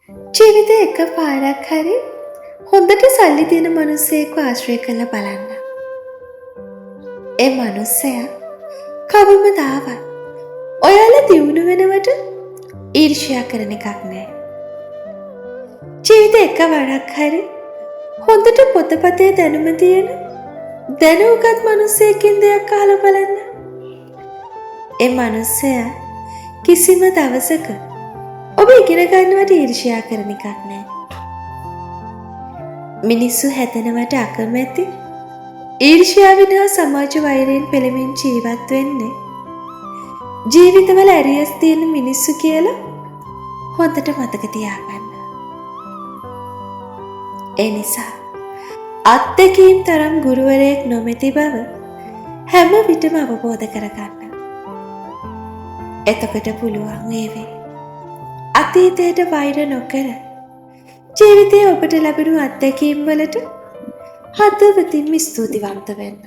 ජීවිතේ එක පාරක් හරි හොඳට සල්ලි තියෙන මිනිස්සෙක්ව ආශ්‍රය කරලා බලන්න. ඒ මිනිස්සයා කවමදාවත් ඔයාලා දියුණු වෙනවට ඊර්ෂ්‍යා කරන එකක් නෑ. ජීවිතේ එක වරක් හරි හොඳට පොතපතේ දැනුම තියෙන දැනුගත් මිනිස්සෙකින් දෙයක් අහලා බලන්න. ඒ මිනිස්සයා කිසිම දවසක ඔබ ඉගෙන ගන්නවට ඊර්ෂ්‍යා කරන එකක් නෑ. මිනිස්සු හැදෙනවට අකමැති ඊර්ෂ්‍යාවෙන් හා සමාජ වෛරයෙන් පෙළෙමින් ජීවත් වෙන්නේ ජීවිතවල ඇරියස් තියෙන මිනිස්සු කියලා හොඳට මතක තියාගන්න. ඒ නිසා අත්දැකීම් තරම් ගුරුවරයෙක් නොමැති බව හැම විටම අවබෝධ කරගන්න. එතකොට පුළුවන් වේවි අතීතයට වෛර නොකර ජීවිතයේ ඔබට ලැබුණු අත්දැකීම් වලට හදවතින්ම ස්තුතිවන්ත වෙන්න.